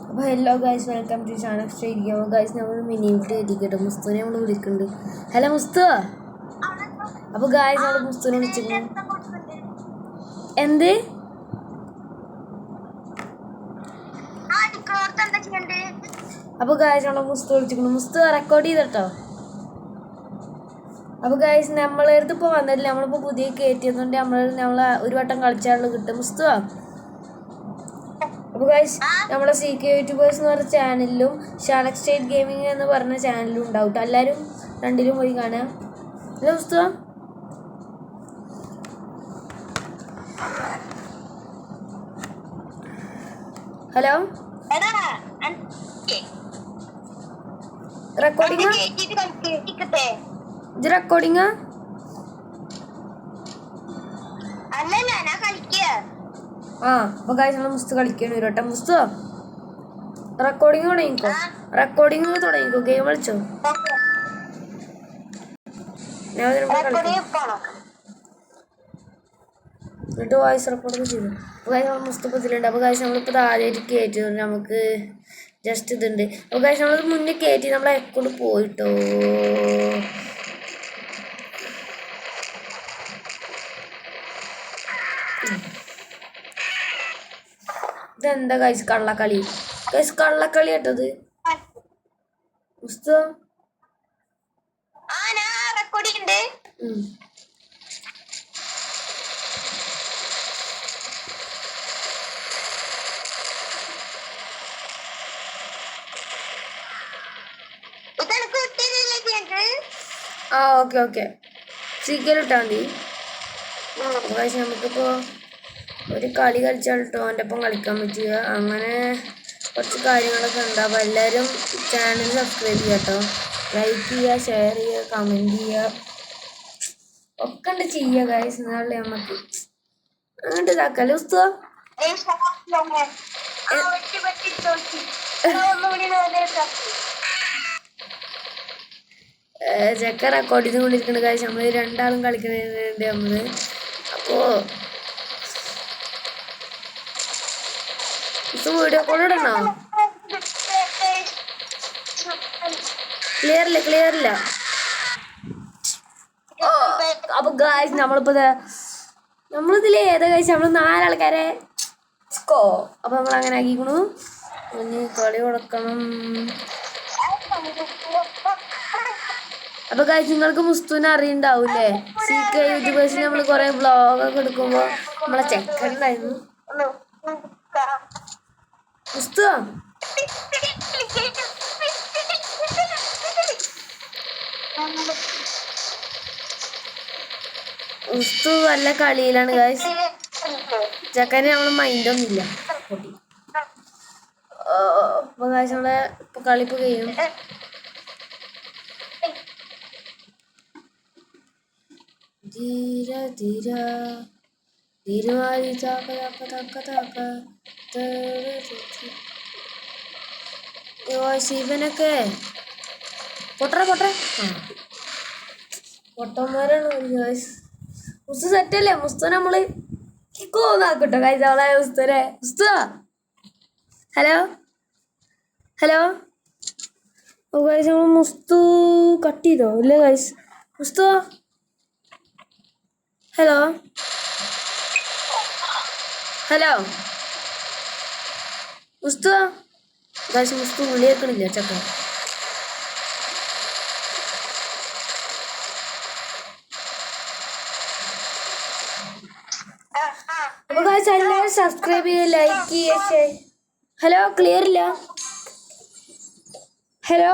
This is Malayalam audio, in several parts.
അപ്പോൾ hello guys, welcome to channel stadium. Guys നമ്മൾ മിനി വീട്ടിൽ എത്തിക്കട്ടെ. മുസ്തുവിനെ നമ്മൾ വിളിക്കുന്നുണ്ട്. ഹലോ മുസ്തു. അപ്പോൾ ഗൈസ് നമ്മൾ മുസ്തുവിനെ വിളിച്ചിരുന്നു. എന്ത് അപ്പോൾ ഗൈസ് നമ്മൾ മുസ്തു വിളിച്ചിരിക്കുന്നു. മുസ്തു റെക്കോർഡ് ചെയ്തിട്ടോ. അപ്പോൾ ഗൈസ് നമ്മളെ അടുത്ത് ഇപ്പോൾ വന്നിട്ടില്ല. നമ്മളിപ്പോൾ പുതിയ കയറ്റിയതുകൊണ്ട് നമ്മൾ ഒരു വട്ടം കളിച്ചാലുള്ള കിട്ടും. മുസ്തു. അപ്പോൾ ഗൈസ് നമ്മുടെ CK യൂട്യൂബേഴ്സ് എന്ന് പറഞ്ഞ ചാനലിലും ഷാനക് സ്റ്റേറ്റ് ഗെയിമിംഗ് എന്ന് പറഞ്ഞ ചാനലും ഉണ്ടാവും. എല്ലാവരും രണ്ടിലും പോയി കാണാം. ഹലോ മുസ്തു. ഹലോ, റെക്കോർഡിംഗ് ഇത് റെക്കോർഡിംഗ് അപ്പോൾ ഗൈസ് നമ്മൾ മുസ്തു കളിക്കണം ഒരു വട്ടം. മുസ്തു റെക്കോർഡിംഗ് തുടങ്ങിക്കോ. ഗെയിം കളിച്ചോ. ഞാൻ എന്നിട്ട് വോയിസ് റെക്കോർഡൊക്കെ ചെയ്തു. അപ്പോൾ ഗൈസ് നമ്മൾ മുസ്തു ഇതിലുണ്ട്. അപ്പോൾ ഗൈസ് നമ്മളിപ്പോൾ ആദ്യമായിട്ട് കയറ്റിയത് നമുക്ക് ജസ്റ്റ് ഇതുണ്ട്. അപ്പോൾ ഗൈസ് നമ്മളത് മുന്നേ കയറ്റി നമ്മളെ അക്കൗണ്ട് പോയിട്ടോ. ഇതെന്താ ഗൈസ് കള്ളക്കളി കേട്ടത് മുസ്തു. ഓക്കെ സീക്കിലിട്ടാ മതി. ഗൈസ് നമുക്കിപ്പോൾ ഒരു കളി കളിച്ചാൽ കേട്ടോ എൻ്റെ ഒപ്പം കളിക്കാൻ പറ്റുക. അങ്ങനെ കുറച്ച് കാര്യങ്ങളൊക്കെ ഉണ്ട്. അപ്പോൾ എല്ലാവരും ചാനൽ സബ്സ്ക്രൈബ് ചെയ്യുക കേട്ടോ. ലൈക്ക് ചെയ്യുക, ഷെയർ ചെയ്യുക, കമൻറ്റ് ചെയ്യുക ഒക്കെ ഉണ്ട് ചെയ്യുക ഗൈസ്. എന്നാലേ നമുക്ക് അങ്ങോട്ട് ഇതാക്കല്ലേ ഉസ്തോ. ചെക്ക റെക്കോർഡ് ചെയ്ത് കൊണ്ടിരിക്കുന്നുണ്ട് ഗൈസ്. നമ്മൾ രണ്ടാളും കളിക്കുന്നുണ്ട് നമ്മൾ. അപ്പോൾ വീഡിയോ കോൾ ഇടണോ? ക്ലിയർ ഇല്ല. അപ്പൊ ഗായ്സ് നമ്മളിതിൽ ഏതാ ഗായ്സ് നമ്മൾ 4 ആൾക്കാരെ അപ്പൊ നമ്മൾ അങ്ങനെ ആക്കിക്കണു. ഇനി കളി കൊടുക്കണം. അപ്പൊ ഗായ്സ് നിങ്ങൾക്ക് മുസ്തുവിനെ അറിയുണ്ടാവൂലേ. CK യൂട്യൂബേഴ്സിൽ നമ്മൾ കുറെ വ്ളോഗൊക്കെ എടുക്കുമ്പോ നമ്മളെ ചെക്കനുണ്ടായിരുന്നു മുസ്തു. മുസ്തു നല്ല കളിയിലാണ് ഗായ്സ്. ചെക്കന് നമ്മൾ മൈൻഡൊന്നുമില്ല. അപ്പൊ ഗായ്സ് നമ്മളെ ഇപ്പൊ കളിപ്പ് കഴിയും. ശിവനൊക്കെ പൊട്ടന്മാരാണ് ഗായ്സ്. മുസ്തു സെറ്റല്ലേ? മുസ്തു നമ്മള് കോന്നാക്കട്ടോ ഗായ്സ്. അവളെ മുസ്തുനെ ഹലോ ഗായ്സ് നമ്മൾ മുസ്തു കട്ട് ചെയ്തോ ഇല്ല guys. Musthu hello Musthu guys. Musthu വിളിയേക്കണില്ല ചക്ക. അപ്പോൾ ഗായ്സ് എല്ലാവരും സബ്സ്ക്രൈബ് ചെയ്യുക, ലൈക്ക് ചെയ്യുക. ഹലോ ക്ലിയർ ഇല്ല. ഹലോ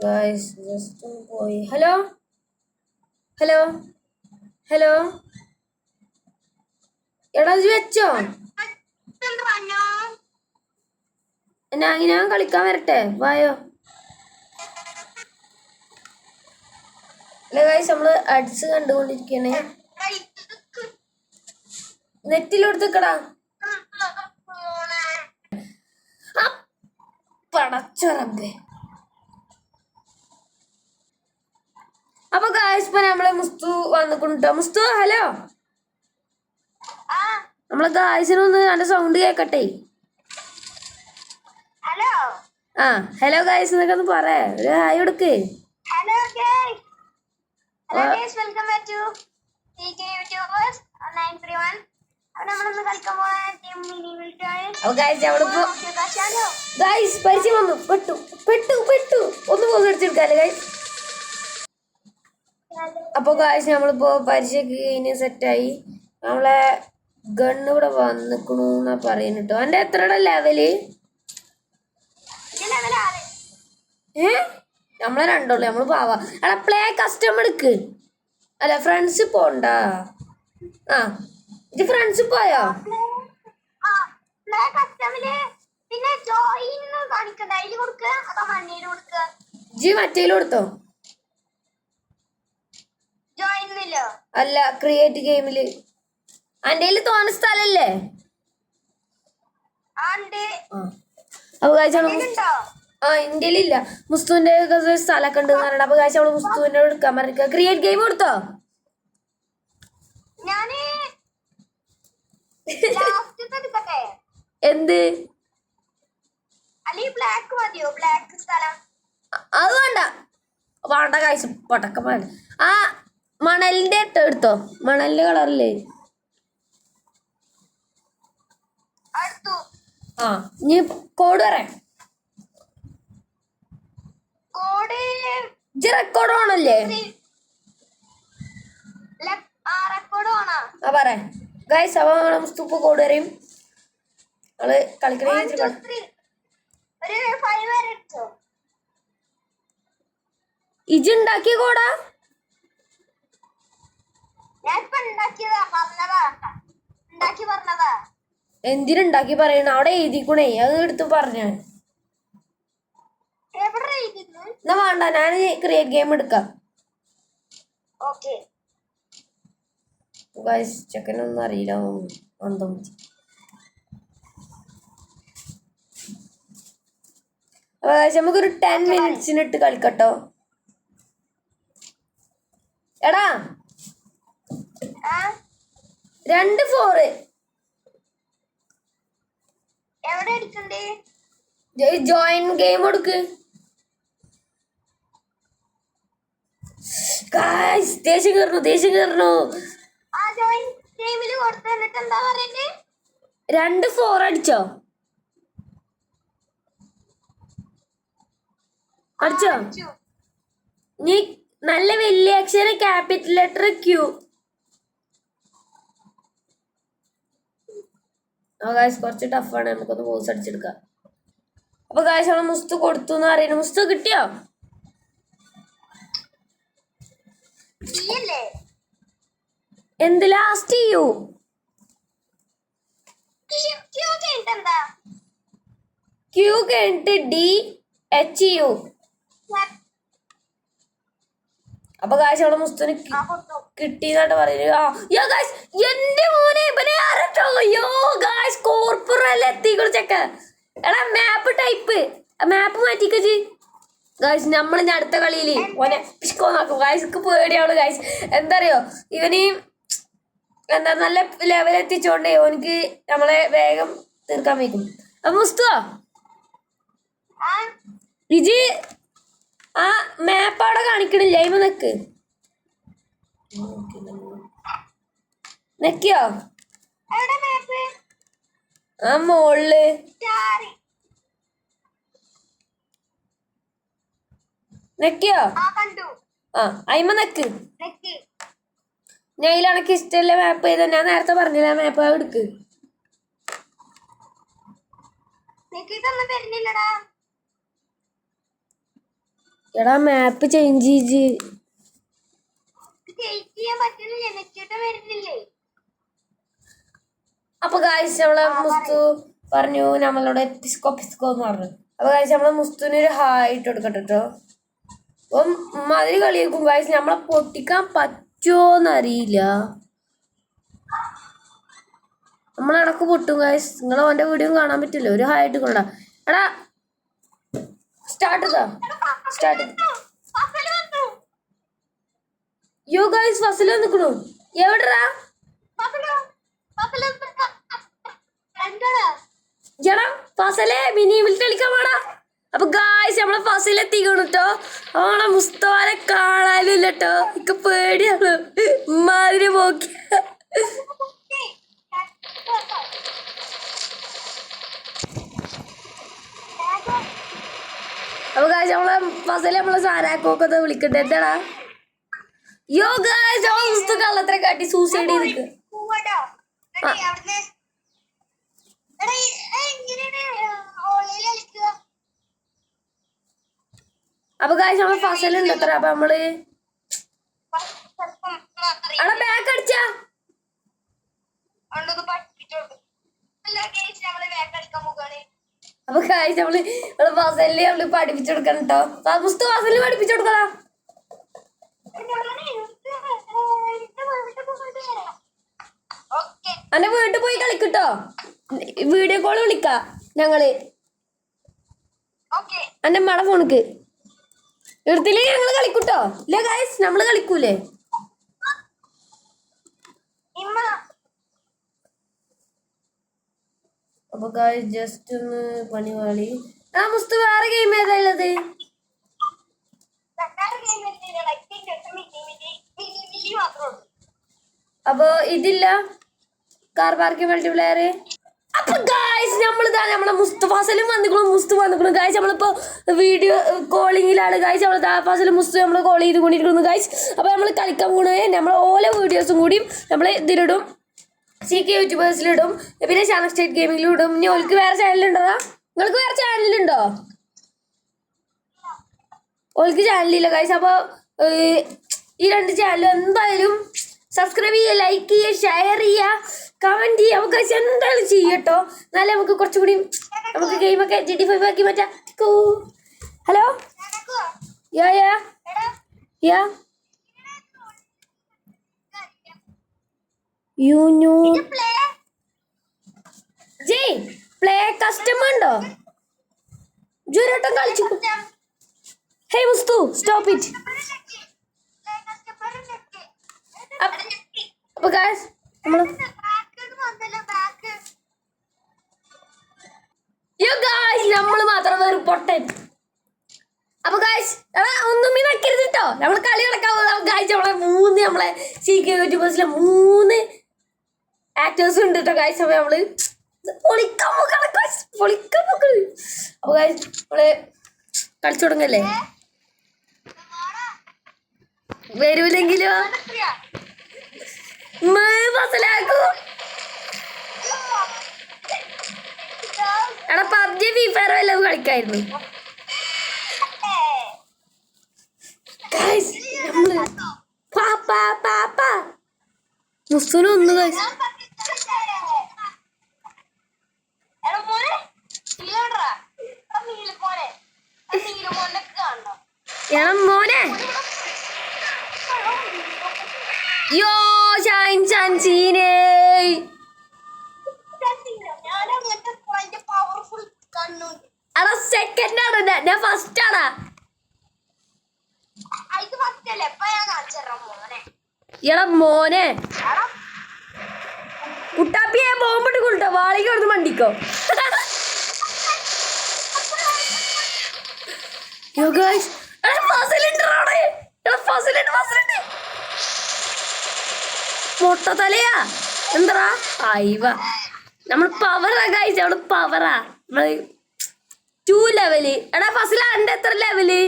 ഗായ്സ് ജസ്റ്റ് പോയി. ഹലോ എടാ ഇത് വെച്ചോ. ഞാൻ കളിക്കാൻ വരട്ടെ, വായോ. അല്ല ഗായ്സ് നമ്മള് അഡ്സ് കണ്ടുകൊണ്ടിരിക്കണേ. നെറ്റിലെടുത്തക്കടാ. പടച്ചറമ്പേ ഗായ്സ് ഇപ്പൊ നമ്മളെ മുസ്തു വന്നിട്ടുണ്ടോ? മുസ്തു ഹലോ. നമ്മളെ ഗായ്സിനൊന്ന് നല്ല സൗണ്ട് കേക്കട്ടെ. ആ ഹലോ ഗായ്സ് എന്നൊക്കെ ഒന്ന് പറയാ, ഒരു ഹായ് കൊടുക്ക്. പരിചയം വന്നു. പെട്ടു പെട്ടു പെട്ടു ഒന്ന് പോസ് അടിച്ചെടുക്കാല്ലേ ഗായ്സ്. അപ്പൊ ഗായ്സ് നമ്മളിപ്പോ പരീക്ഷയ്ക്ക് കഴിഞ്ഞ് സെറ്റായി. നമ്മളെ ഗണ്ണ് ഇവിടെ വന്നിക്കണൂന്നാ പറയുന്നുട്ടോ. എന്റെ എത്രയുടെ ലെവല്? നമ്മളെ രണ്ടുള്ളൂ, നമ്മള് പാവാ. എടാ പ്ലേ കസ്റ്റം എടുക്ക്. അല്ല ഫ്രണ്ട്സ് പോണ്ട. ആ ഇത് ഫ്രണ്ട്സ് പോയോ? ജി മറ്റേലും കൊടുത്തോ? അല്ല ക്രിയേറ്റ് ഗെയിമില് അന്റെ തോന്നുന്ന സ്ഥലല്ലേ? അപ്പൊ ആ ഇന്ത്യയിലില്ല. മുസ്തുവിന്റെ സ്ഥലമൊക്കെ ഉണ്ട് പറഞ്ഞ. അപ്പൊ കാഴ്ച അവള് മുസ്തുവിന്റെ എടുക്കാൻ പറഞ്ഞ. ക്രിയേറ്റ് ഗെയിം കൊടുത്തോ? എന്ത് അത് വേണ്ട വേണ്ട കാഴ്ച പൊട്ടക്കം വേണ്ട. ആ മണലിന്റെ എടുത്തോ, മണലിന്റെ കളറില്ലേ? ആ നീ കോഡ് പറയാം. റെക്കോർഡ് ആണല്ലേ? ആ പറയാ ഗൈസ്. അവ മുസ്തുപ്പ കോഡ് പറയും. നമ്മള് കളിക്കണ ഇജുണ്ടാക്കിയ കോടാ? എന്തിനുണ്ടാക്കി പറയണ? അവിടെ എഴുതിക്കണേ, അത് എടുത്ത് പറഞ്ഞ. എന്നാ വേണ്ട, ഞാൻ ക്രിയേറ്റ് ഗെയിം എടുക്കാം. ചെക്കനൊന്നും അറിയില്ല. അന്തം നമുക്കൊരു 10 മിനിറ്റ്സിന് ഇട്ട് കളിക്കട്ടോ. എടാ 2-4 ജോയിൻ ഗെയിം കൊടുക്ക്. ദേഷ്യം കയറണു. 2-4 അടിച്ചോ? നീ നല്ല വലിയ അക്ഷരം ക്യാപിറ്റൽ ലെറ്റർ ക്യൂ. കുറച്ച് ടഫാണ്, നമുക്കൊന്ന് പോസ് അടിച്ചെടുക്കാം. അപ്പൊ കാശ് നമ്മള് മുസ്തു കൊടുത്തു എന്ന് അറിയണം. മുസ്തു കിട്ടിയോ? എന്ത് ലാസ്റ്റ് ചെയ്യൂ? ക്യൂ കഴിഞ്ഞിട്ട് DHU. അപ്പൊ കാശ് അവിടെ മുസ്തുന് കിട്ടിയെന്നായിട്ട് പറയുന്നത്. എന്റെ മോനെ കോർപ്പറല്ലേ എത്തിക്കോ ചെക്ക. എടാ മാപ്പ് ടൈപ്പ് മാപ്പ് മാറ്റിക്കച്ച് ഗായ്സ്. നമ്മളിനി അടുത്ത കളിയില് ഓനെ പിഷ്കോ നോക്കും. ഗായ്സ്ക്ക് പേടിയാവുള്ളൂ ഗായ്സ്. എന്താ അറിയോ, ഇവന് എന്താ നല്ല ലെവൽ എത്തിച്ചോണ്ടേ ഓനിക്ക് നമ്മളെ വേഗം തീർക്കാൻ വയ്ക്കും. അപ്പൊ മുസ്തുവോ ഇജ് ആ മാപ്പ് അവിടെ കാണിക്കണില്ല, അയിമ നെക്കിയോ? ആ മോളില് നെക്കിയോ? ആ അയിമ നെക്ക്. ഞാനക്ക് ഇഷ്ടമല്ല മാപ്പ് ചെയ്ത. ഞാൻ നേരത്തെ പറഞ്ഞില്ല മാപ്പ് എടുക്ക്. എടാ മാപ്പ് ചേഞ്ച് ചെയ്ത്. അപ്പൊ ഗായ്സ് നമ്മളെ മുസ്തു പറഞ്ഞു നമ്മളോട് പിസ്കോ എന്ന് പറഞ്ഞു. അപ്പൊ ഗായ്സ് നമ്മളെ മുസ്തുവിന് ഒരു ഹായിട്ട് കൊടുക്കട്ടെ കേട്ടോ. അപ്പം മതിൽ കളിയേക്കും ഗായ്സ്. നമ്മളെ പൊട്ടിക്കാൻ പറ്റുമോന്നറിയില്ല. നമ്മളടക്ക് പൊട്ടും ഗായ്സ്. നിങ്ങൾ അവന്റെ വീഡിയോ കാണാൻ പറ്റില്ല. ഒരു ഹായിട്ട് കൊണ്ടാ. എടാ സ്റ്റാർട്ട് യോ ഗൈസ് ഫസൽ നിക്കണു എവിടെടാ ജടാ ഫസലെ മിനി വിളിച്ച് കളിക്കാൻ വേടാ അപ്പൊ ഗായ്സ് നമ്മളെ ഫസൽ എത്തിക്കണം കേട്ടോ അവളെ മുസ്തഫാനെ കാണാനില്ല കേട്ടോ എനിക്ക് പേടിയാണ് മാതിരി പോക്കി അപ്പൊ ഗായ്സ് നമ്മളെ ഫസൽ നമ്മളെ സാരാക്കൊക്കെ വിളിക്കട്ടെ എന്താടാ യോ ഗായ്സ് അവളെ മുസ്തു കള്ളത്ര കാട്ടി സൂസൈഡ് ചെയ്തിട്ട് അപ്പൊ ഗായ്സ് നമ്മളെ ഫസൽ ഉണ്ട് അത്ര അപ്പൊ നമ്മള് അവിടെ ബാക്ക് അടിച്ചാ അപ്പൊ ഗായ്സ് നമ്മള് ഫസലിന് നമ്മള് പഠിപ്പിച്ചു കൊടുക്കണം കേട്ടോ മുസ്തു ഫസലിന് പഠിപ്പിച്ചു കൊടുക്കലാ അന്റെ വീട്ടിൽ പോയി കളിക്കട്ടോ വീഡിയോ കോള് വിളിക്കാ ഞങ്ങള് അന്റെ മട ഫോണിക്ക് എടുത്തില്ലേ ഞങ്ങള് കളിക്കൂട്ടോ ഇല്ലേ ഗായ്സ് നമ്മള് കളിക്കൂലേ അപ്പൊ ഗായ്സ് ജസ്റ്റ് ഒന്ന് പണി പാളി മുസ്തു വേറെ ഗെയിം ഏതാ ഉള്ളത് അപ്പൊ ഇതില്ല കാർ പാർക്കിംഗ് മൾട്ടിപ്ലെയർ അപ്പൊ ഗായ്സ് നമ്മളിതാ നമ്മളെ മുസ്തഫാസലും വന്നിക്കണു ഗായ്സ് നമ്മളിപ്പോ വീഡിയോ കോളിങ്ങിലാണ് ഗായ്സ് നമ്മൾ ഫാസലും മുസ്തു നമ്മൾ കോൾ ചെയ്ത് കൊണ്ടിരിക്കുന്നു ഗായ്സ് അപ്പൊ നമ്മൾ കളിക്കാൻ പോണേ നമ്മൾ ഓരോ വീഡിയോസും കൂടി നമ്മൾ ഇതിലിടും CK യൂട്യൂബേഴ്സിലിടും പിന്നെ ചാനൽ സ്റ്റേറ്റ് ഗെയിമിങ്ങിലും ഇടും ഇനി ഓൾക്ക് വേറെ ചാനലുണ്ടോ നിങ്ങൾക്ക് വേറെ ചാനലുണ്ടോ ഓൾക്ക് ചാനലില്ല ഗായ്സ് അപ്പൊ ഈ 2 ചാനലും എന്തായാലും സബ്സ്ക്രൈബ് ചെയ്യുക ലൈക്ക് ചെയ്യുക ഷെയർ ചെയ്യുക കമന്റ് ചെയ്യുക നമുക്ക് എന്തായാലും ചെയ്യട്ടോ എന്നാലേ നമുക്ക് കുറച്ചും കൂടി നമുക്ക് ഗെയിമൊക്കെ GT5 ആക്കി മാറ്റാം ഹലോ യാ യാ യാ യു ന്യൂ ജയ് പ്ലേ കസ്റ്റമർ ഉണ്ടോ ജൂരട്ടം കളിച്ചു ഹേ മുസ്തു സ്റ്റോപ്പ് ഇറ്റ് അപ്പൊ ഗായ്സ് നമ്മള് നമ്മള് മാത്രം വേറെ പൊട്ടൻ അപ്പൊ ഗായ്സ് ഒന്നും ഇതാക്കരുത് കേട്ടോ നമ്മള് കളി നടക്കാൻ ഗായ്സ് നമ്മളെ CK യൂട്യൂബേഴ്സിലെ 3 ആക്ടേഴ്സ് ഉണ്ട് കേട്ടോ ഗായ്സ് അപ്പൊ നമ്മള് പൊളിക്കാൻ നോക്കണം അപ്പൊ ഗായ്സ് നമ്മള് കളിച്ചു തുടങ്ങല്ലേ വരൂലെങ്കിലോ എടാ PUBG ഫ്രീ ഫയർ വല്ലതും കളിക്കായിരുന്നു മുസ്തുന് ഒന്ന് ഗൈസ് എടാ മോനെ യോ ഷൈൻ ചാൻസീനേ എടാ സെക്കൻഡ് ആണ് ഞാൻ ഫസ്റ്റ് ആടാ എടാ മോനെ കുട്ടാപ്പിയെ ബോംബിട്ട് കൊണ്ടോ വാളിക്ക് കൊടുത്ത് മണ്ടിക്കോ യോ ഗൈസ് എടാ ഫസലുണ്ട് അവിടെ എടാ ഫസലുണ്ട് മൊട്ട തലയാ എന്താ അയവ നമ്മൾ പവറാ ഗൈസ് നമ്മള് പവറാ നമ്മള് 2 ലെവല് എടാ ഫസല എന്റെ എത്ര ലെവല്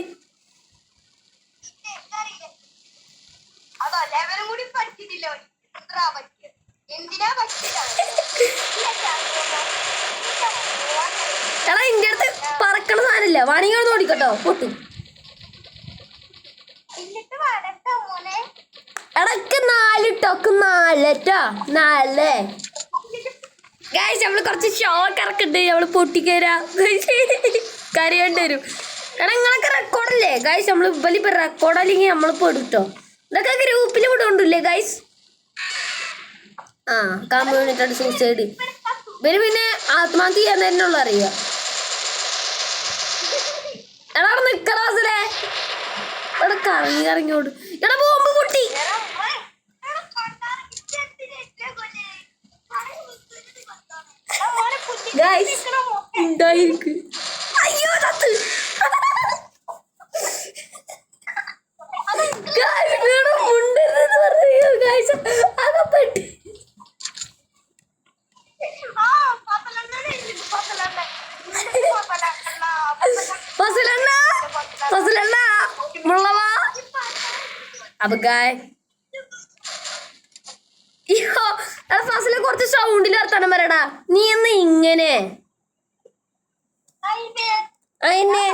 എടാ ഇന്റെ അടുത്ത് പറക്കണ സാധനമില്ല വാണികൾ നോടിക്കട്ടോ പൊട്ടും എടക്ക് 4 ടോക്ക് 4 ട്ടോ 4 ഗൈസ് നമ്മള് കുറച്ച് ഷോക്ക് ഇറക്കുന്നുണ്ട് നമ്മള് പൊട്ടിക്കരാ കരയേണ്ടി വരും എടാ നിങ്ങളൊക്കെ റെക്കോർഡല്ലേ ഗൈസ് നമ്മള് ഇപ്പൊ റെക്കോർഡ് അല്ലെങ്കിൽ നമ്മളിപ്പോ എടുത്തോ ഇതൊക്കെ ഗ്രൂപ്പിൽ വിടുകൊണ്ടില്ലേ ഗൈസ് ആ കമ്മ്യൂണിറ്റി സൂസൈഡ് ഇവര് പിന്നെ ആത്മഹത്യ ചെയ്യാൻ തന്നെയുള്ള അറിയാം എടാ നിക്കറ ഫസലേ എടാ കറങ്ങി കറങ്ങിയോട് എടാ ബോംബ് പൊട്ടി ഉണ്ടായിരിക്കും അയ്യോ ചത്ത് മുണ്ടെന്ന് പറഞ്ഞു ഗായ്സ് അകപ്പെട്ടി ഫസലെണ്ണ മുള്ളവാ അപ്പൊ ഗായ് ഫസലെ കുറച്ച് സൗണ്ടിൽ വർത്താനം പറയടാ നീ എന്ന് ഇങ്ങനെ അതിനെ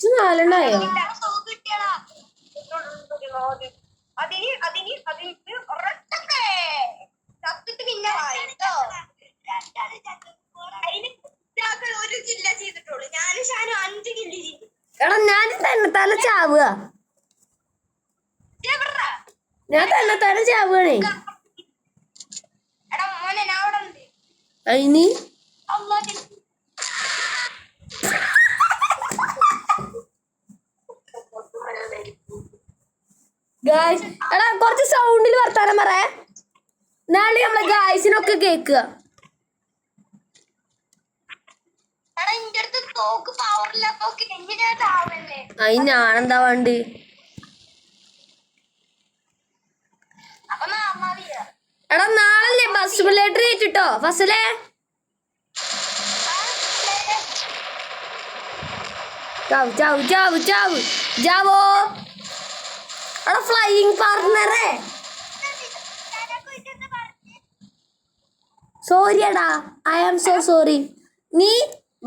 നാലെണ്ണായോ എടാ ഞാൻ തന്നെ തല ചാവുക ഞാൻ തന്നെ തല ചാവുകയാണേ അതിന് ഗായ്സ് എടാ കുറച്ച് സൗണ്ടിൽ വർത്താനം പറ നാളെ നമ്മളെ ഗായ്സിനൊക്കെ കേക്കുക അതിന് ഞാനെന്താ വേണ്ടി എടാ നാളല്ലേ ബസ് ബുള്ളറ്റ് ഏറ്റിട്ടോ ഫസലേ ചാവ് ചാവ് ചാവ് ചാവ് ജാവോ എടാ ഫ്ലൈയിങ് പാർട്ട്ണറെ സോറി എടാ ഐ ആം സോ സോറി നീ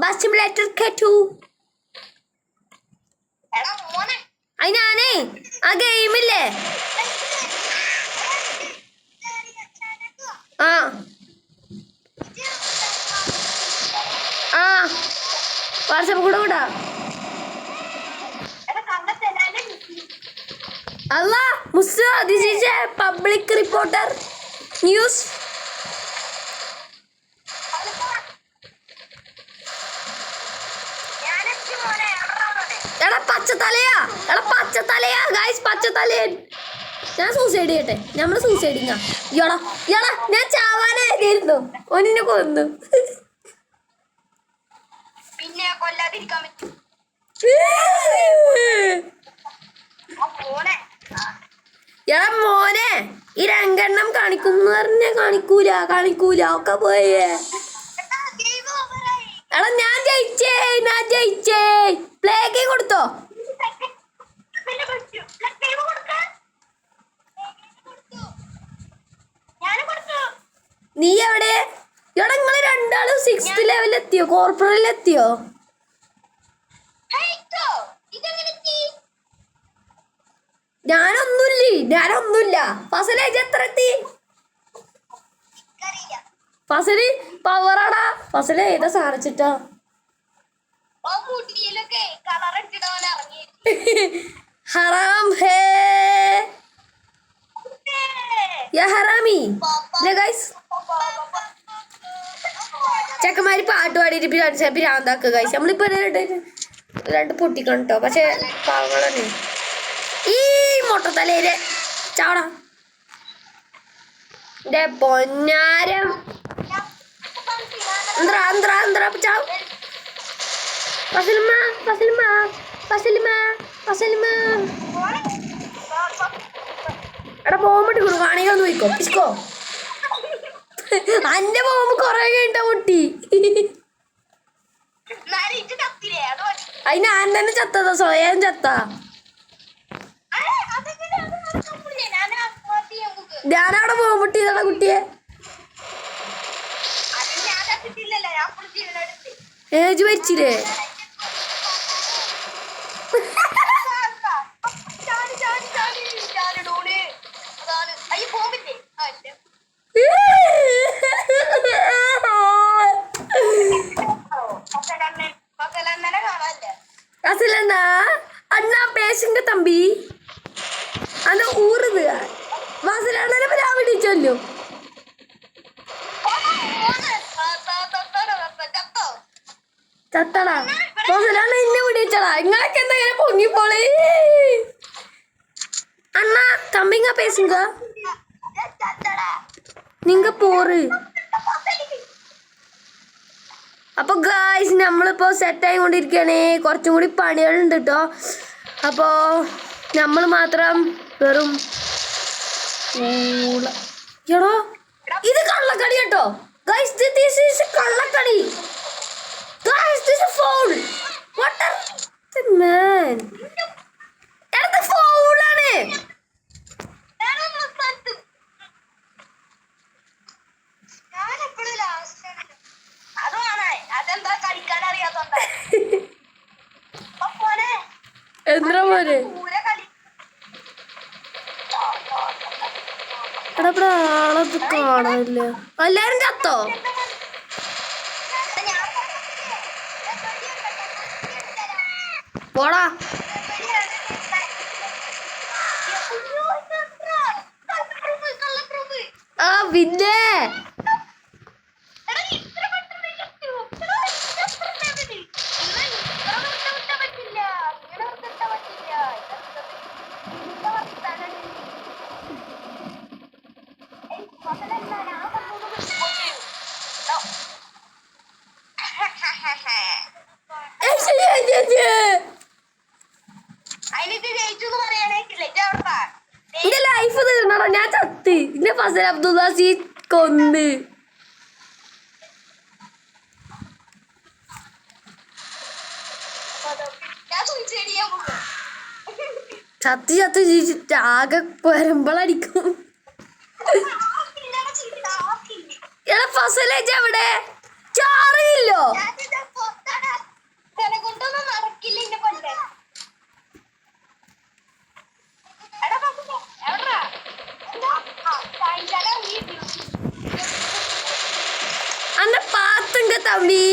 ബസ് സിമുലേറ്റർ കേട്ടു അത് ഞാനേ ആ ഗെയിമില്ലേ ആ ആ വാട്സാപ്പ് കൂടെ വിടാ അല്ല മുസ്സ this is a public reporter news എടാ പച്ചത്തലയാ ഗായ്സ് പച്ചത്തലയൻ ഞാൻ സൂസൈഡ് ചെയ്യട്ടെ നമ്മള് സൂസൈഡിങ്ങാ എടാ എടാ ഞാൻ ചാവാനായിരുന്നു ഒന്നിനെ കൊന്നു പിന്നെ കൊല്ലാതിരിക്കാൻ പറ്റും എടാ മോനെ ഈ രണ്ടെണ്ണം കാണിക്കുന്നു പറഞ്ഞ കാണിക്കൂല ഒക്കെ പോയേ എടാ ഞാൻ ജയിച്ചേ പ്ലേക്ക് കൊടുത്തോ നീ എവിടെ എടാ നിങ്ങള് രണ്ടാളും 6th ലെവലിൽ എത്തിയോ കോർപ്പറേറ്റിൽ എത്തിയോ ഞാനൊന്നുമില്ല ഫസലേജ് എത്ര എത്തി ഫസല് പവറാടാ ഫസല് ഏതാ സാധിച്ചിട്ടാ ഹറാം ഹേ യാ ഹറാമി ഗൈസ് ചെക്കന്മാര് പാട്ട് പാടിയിട്ട് ഭ്രാന്താക്കുക ഗൈസ് നമ്മളിപ്പോ രണ്ട് പൊട്ടിക്കണം കേട്ടോ പക്ഷെ പാവങ്ങളാണ് ഈ മൊട്ടത്തലേര് ചാടാ എന്റെ പൊന്നാരം ചാവ് എടാ ബോംബിട്ട് കൊടുക്കും ആണെങ്കിൽ ഒന്ന് പോയിക്കോ ഇസ്കോ അന്റെ ബോംബ് കൊറേ കഴിഞ്ഞ പൊട്ടി അത് ഞാൻ തന്നെ ചത്തതാ സ്വയം ചത്താ ഞാനവിടെ ബോംബിട്ടിയതാ കുട്ടിയെ ഏജ് മരിച്ചില്ലേ அசலண்ணா அண்ணா பேசுங்க தம்பி அந்த ஊருது வாசலான ராவடி சொல்லும் ചത്തടാ ഫസലാണ് എന്നെ വിടിച്ചടാ ഇങ്ങളൊക്കെ എന്താ ഇങ്ങനെ പൊങ്ങിപ്പോളേ അണ്ണാ തമ്മിങ്ങ പേസുങ്ക നിങ്ങ പോറ് അപ്പൊ ഗായ്സ് നമ്മളിപ്പോ സെറ്റായി കൊണ്ടിരിക്കുകയാണ് കുറച്ചും കൂടി പണികളുണ്ട് കേട്ടോ അപ്പോ നമ്മൾ മാത്രം വെറും എടോ ഇത് കള്ളക്കളി കേട്ടോ ഗായ്സ് ദിസ് ഈസ് കള്ളക്കളി guys this is foul what are the man എടാ ഫൗൾ ആണ് എന്താ പോലെ എടാ ഇവിടെ ആളത് കാണാനില്ല എല്ലാരും ചത്തോ പോടാ ആ പിന്നെ എന്റെ ലൈഫ് തീർന്നടാ ഞാൻ ചത്ത് എന്റെ ഫസൽ അബ്ദുല്ലാസി കൊന്ന് ചത്ത് ചത്ത് ജീവിച്ചിട്ട് ആകെ പരമ്പളടിക്കും എടാ ഫസലേജ് എവിടെ ചാറിയില്ലോ അന്നെ പാത്തുങ്ക തമ്പി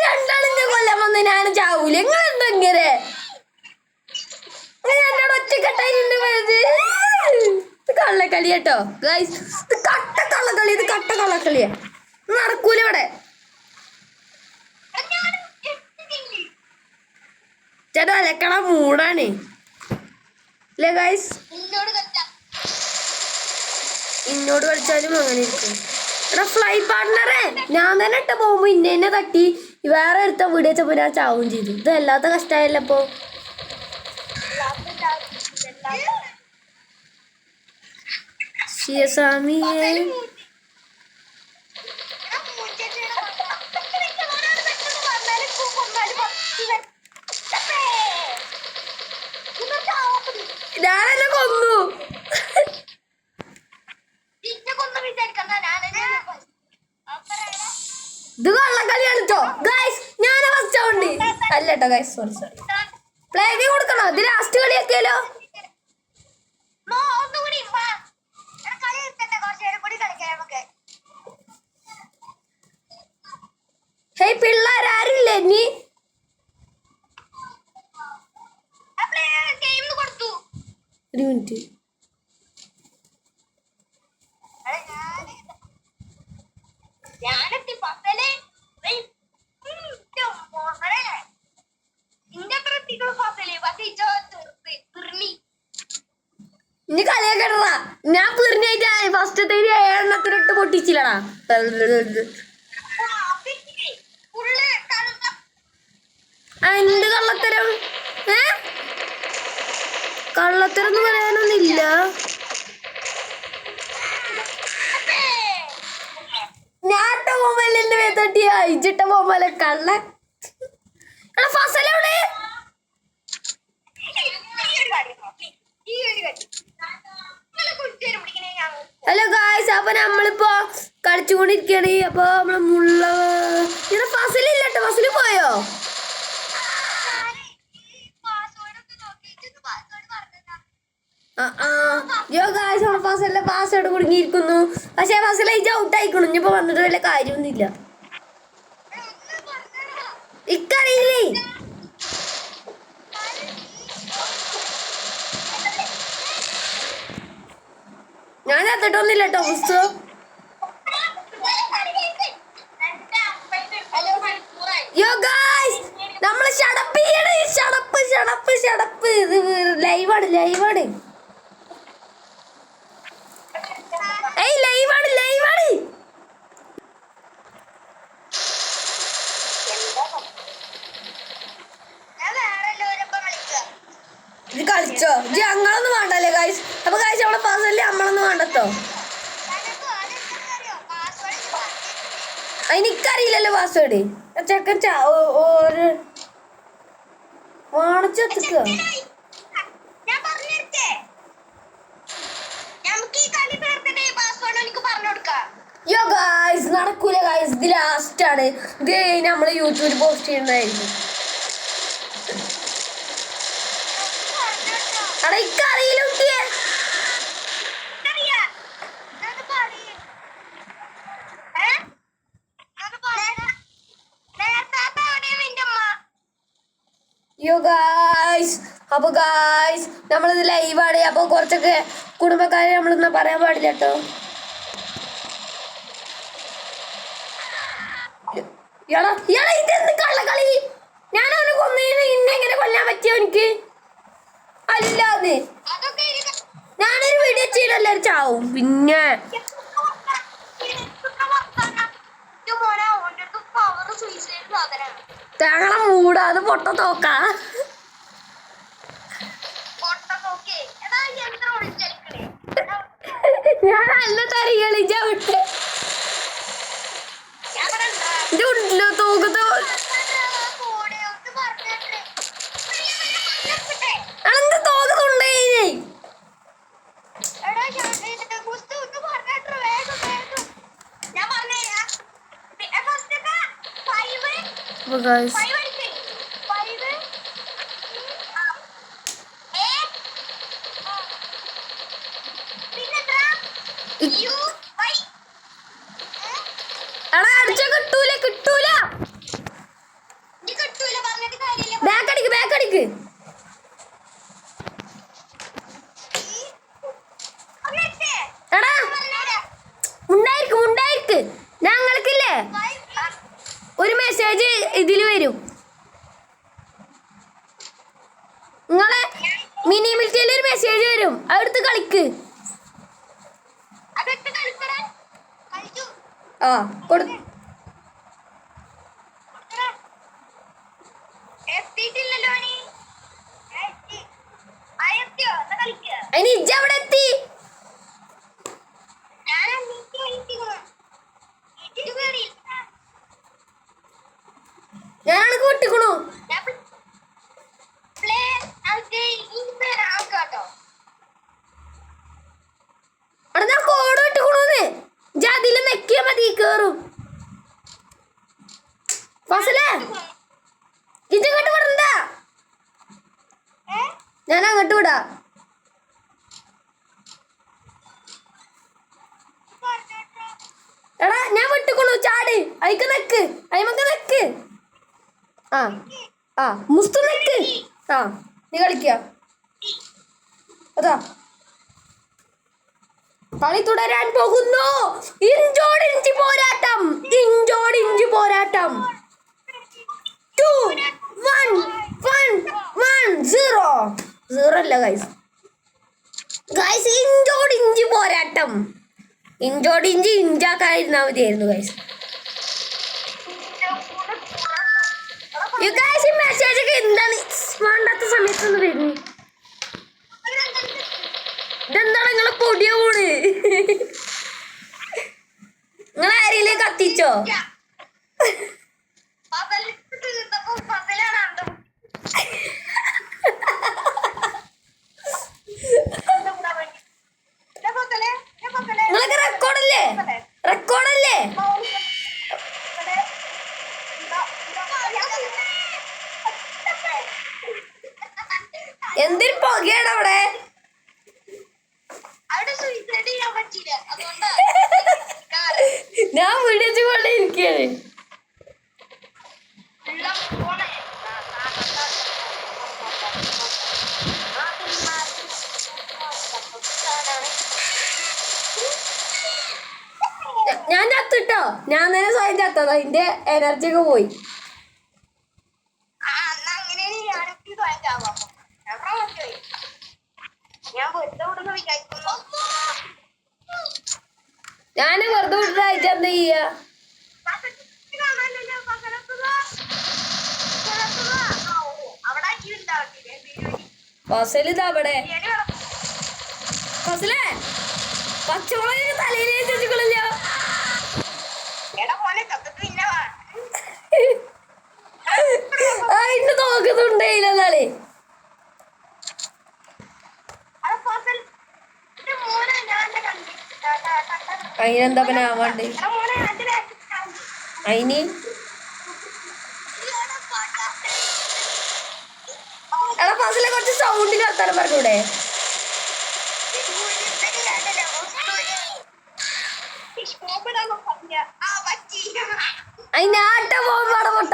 രണ്ടാളിന്റെ കൊല്ലം വന്ന് ഞാൻ ചാവൂല നിങ്ങളെന്താ ഇങ്ങനെ കള്ളക്കളി കേട്ടോ ഗൈസ് ഇത് കട്ട കള്ളക്കളി ഇത് കട്ട കള്ളക്കളിയാ നടക്കൂല ഇവിടെ ചേട്ടാ അലക്കണ മൂടാണ് അല്ലേ ഗൈസ് ഇന്നോട് കളിച്ചാലും അങ്ങനെ ഇരിക്കും എടാ ഫ്ലൈ പാർട്ട്ണറെ ഞാൻ തന്നെ ഇട്ട പോകുമ്പോ ഇന്നെ തട്ടി വേറെ എടുത്ത വീഡിയോ വെച്ചപ്പോ ഞാൻ ചാവും ചെയ്തു ഇത് അല്ലാത്ത കഷ്ടമായല്ലോ ഇപ്പൊ ശിവസ്വാമിയെ ഞാനെന്നെ കൊന്നു ഇത് കള്ളക്കളിയാണ് കേട്ടോ ഗൈസ് ഞാൻ ഫസ്റ്റ് ആവുണ്ട് അല്ല കേട്ടോ ഗൈസ് സോറി പ്ലേ ഗെയിം കൊടുക്കണോ ഇത് ലാസ്റ്റ് കളിയാക്കിയാലോ ഹേയ് പിള്ളേരാരില്ലേ നീ ഒരു മിനിറ്റ് ഇനി കളിയാക്കടാ ഞാൻ പിറിഞ്ഞായിട്ട് ഫസ്റ്റ് എണ്ണത്തിനിട്ട് പൊട്ടിച്ചില്ലടാ എന്ത് കള്ളത്തരം കള്ളത്തരം എന്ന് പറയാനൊന്നുമില്ല ഞാട്ട പോകുമ്പല്ലേ എന്റെ മേത്തട്ടിയ ഇജിട്ട പോകുമ്പോലെ കള്ള ഫസലെവിടെ ഹലോ ഗായ്സ് അപ്പൊ നമ്മളിപ്പോ കളിച്ചുകൊണ്ടിരിക്കണേ അപ്പൊ നമ്മളെ മുള്ള ഫസലില്ല കേട്ടോ ഫസല് പോയോ പാസ്വേഡ് കുടുങ്ങിയിരിക്കുന്നു. പക്ഷെ ഫസല ഇത് ഔട്ട് ആയിക്കണു. ഇനിയിപ്പോ വന്നിട്ട് വല്ല കാര്യമൊന്നുമില്ല. ഇക്കറിയില്ലേ ഞാൻ ചത്തിട്ടൊന്നുമില്ല കേട്ടോ പുസ്തകം. നമ്മള് ഷടപ്പ് ചെയ്യണേ. ഷടപ്പ് ഇത് ലൈവാണ്. ലൈവാണ്. ഇത് കളിച്ചോ ജി ഞങ്ങളൊന്നും വേണ്ടല്ലേ ഗായ്സ്. അപ്പൊ ഗായ്സ് അവിടെ പാസ്സല്ലേ നമ്മളൊന്നും വേണ്ടത്തോ. എനിക്കറിയില്ലല്ലോ പാസ്വേഡ്. ചെക്കൻ വാണിച്ചെത്തിക്ക. യോ ഗായ്സ് നടക്കൂല ഗായ്സ്. ഇത് ലാസ്റ്റ് ആണ്. ഇത് നമ്മള് യൂട്യൂബിൽ പോസ്റ്റ് ചെയ്യുന്നതായിരിക്കും. ഇക്കറിയില്ല കുട്ടിയെ. യോ ഗായ്സ് അപ്പൊ ഗായ്സ് നമ്മളിത് ലൈവാണ്. അപ്പൊ കുറച്ചൊക്കെ കുടുംബക്കാരെ നമ്മളൊന്നും പറയാൻ പാടില്ല കേട്ടോ. ഇതെന്ത് കള്ളക്കളി. ഞാനവനെ കൊന്നതിന് ഇന്നെങ്ങനെ കൊല്ലാൻ പറ്റിയോ എനിക്ക്? അല്ലാതെ ഞാനൊരു വീഡിയോ ചെയ്യലെല്ലാരും ചാവും. പിന്നെ തേങ്ങ മൂടാതെ പൊട്ട തോക്ക. ഞാൻ നല്ല തരി കളിച്ച വിട്ട് തോക്കത്തോ. എന്ത് തോക്കുന്നുണ്ടേ? അടിച്ച കിട്ടൂല. ബാക്കടിക്ക്. എടാ ഉണ്ടായിരിക്ക്. ഞങ്ങൾക്കില്ലേ ഒരു മെസ്സേജ് ഇതിൽ വരും. നിങ്ങളെ മിനി മിൽറ്റിയിൽ ഒരു മെസ്സേജ് വരും. അതെടുത്ത് കളിക്ക്. ആ കൊടു. അതിന് ഇജ്ജ് അവിടെ എത്തി. ഞാനക്ക് വിട്ടിക്കണു. അവിടെ ഞാൻ കോഡ് വിട്ടിക്കണൂന്ന്. ഇജ്ജ് അതില് നെക്കിയാ മതി കേറും. ഫസലേ ഇജ്ജ് ഇങ്ങോട്ട് വിടണ്ട. ഞാൻ അങ്ങോട്ട് വിടാ. എടാ ഞാൻ വിട്ടിക്കണു. ചാട് അയിക്ക് നെക്ക്. അയിമക്ക് നെക്ക്. മുസ്തു നെക്ക്. നീ കളിക്ക. അതാ കളി തുടരാൻ പോകുന്നു. ഇഞ്ചോടിഞ്ച് പോരാട്ടം. 2 1 0 അല്ല ഗൈസ്. ഇഞ്ചോടിഞ്ച് പോരാട്ടം. ഇഞ്ചോടിഞ്ച് ഇഞ്ചാക്കാതിരുന്നാ മതിയായിരുന്നു ഗൈസ്. മെസ്സേജ് ഒക്കെ എന്താണ് വേണ്ടാത്ത സമയത്തൊന്ന് വരുന്നു. ഇതെന്താണ് നിങ്ങളെ പൊടിയ പോണ്? നിങ്ങൾ ആരെങ്കിലും കത്തിച്ചോ? നിങ്ങളൊക്കെ റെക്കോർഡല്ലേ? എന്തൊരു പുകയാണ് അവിടെ. ഞാൻ ചത്തിട്ടോ, ഞാൻ തന്നെ സ്വയം ചത്തതാ, അതിന്റെ എനർജി ഒക്കെ പോയി. ഞാന് വെറുതെ വിട്ടിട്ട് എന്താ ചെയ്യാ? ഫസല് ഇതാ അവിടെ. ഫസലേ പച്ചമുളക് തലയിൽ വെച്ചിട്ടില്ലല്ലോ. ഇന്ന് നോക്കുന്നുണ്ടേയില്ല നാളെ. അതിനെന്താ പിന്നെ ആവാണ്ട്? അതിന് എടാ ഫസലെ കുറച്ച് സൗണ്ടിൽ വർത്താനം പറഞ്ഞൂടെ? അതിനാട്ട പോകുമ്പോടെ പൊട്ട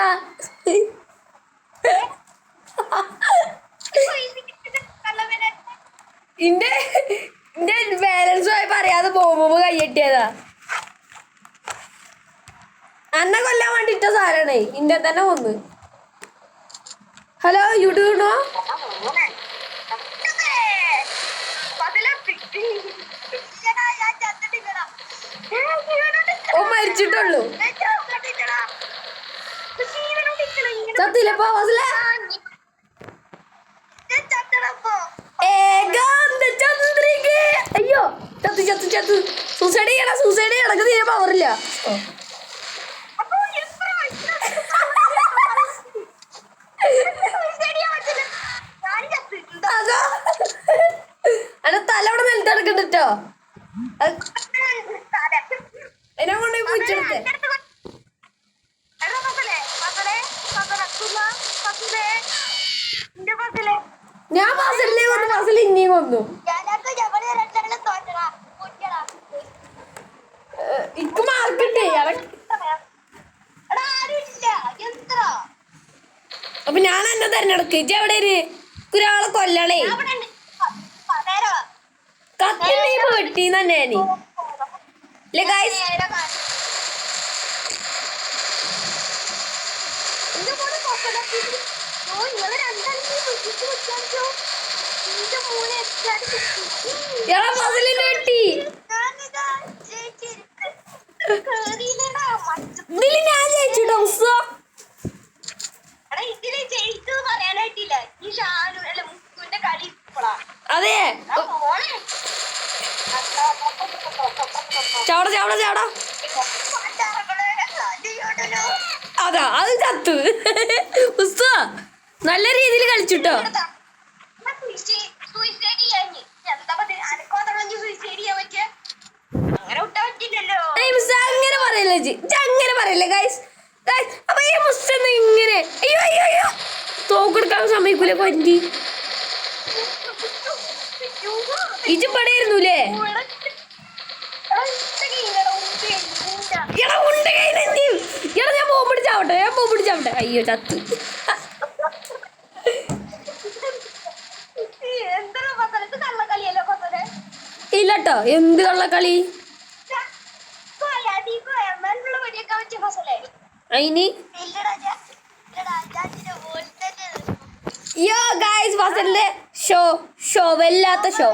ഇന്റെ ബാലൻസ് പോയി പറയാതെ പോകുമ്പോ കൈയ്യെട്ടിയതാ. അന്നെ കൊല്ലാൻ വേണ്ടിട്ട സാധനേ ഇന്റെ തന്നെ കൊന്ന്. ഹലോ യൂട്യൂബ് ഓ മരിച്ചിട്ടുള്ളൂ. ചത്തില്ലപ്പോ അയ്യോ ചത്തു ചത്തു ചത്തു. സൂസൈഡ് ചെയ്യണം, സൂസൈഡ് ചെയ്യണം, തീരെ പവറില്ല. അന്റെ തല അവിടെ നിലത്തെടുക്കണ്ടോ? അതിനെ കൊണ്ടുപോയി കുഴിച്ചെടുത്തേ. ഞാൻ ഫസലിനെ കൊന്നു, ഫസൽ ഇനിയും കൊന്നു. ഇക്ക് മാർക്കിട്ടേ. അപ്പൊ ഞാൻ എന്നെ തെരഞ്ഞെടുക്ക്. ഇജ്ജ് എവിടെ ഒരാളെ കൊല്ലണേ. കത്തി വെട്ടീന്ന് തന്നെ ഞാന്. അല്ലേ ഗായ്സ്? വെട്ടി ഇതില് ഞാൻ ജയിച്ചുട്ടോ. അതെ ചാവട ചാവട ചാവട. അതാ അത് ചത്തു. നല്ല രീതിയിൽ കളിച്ചുട്ടോ. അങ്ങനെ പറയല്ലേ അങ്ങനെ പറയല്ലേ ഗൈസ്. അപ്പൊ ഈ മുസ്തന്ന് ഇങ്ങനെ അയ്യോ അയ്യോ അയ്യോ തോക്കെടുക്കാൻ സമ്മതിക്കൂലേ കൊഞ്ചി. ഇജ് പടയായിരുന്നൂലേ? ഞാൻ പോകുമ്പോടിച്ചാവട്ടെ, ഞാൻ പോകുമ്പോടിച്ചാവട്ടെ. അയ്യോ ചത്ത്. ഇല്ലട്ടോ എന്ത് കള്ളക്കളി. അയിന് യോ ഗൈസ് ഫസലിന്റെ ഷോ വല്ലാത്ത ഷോ.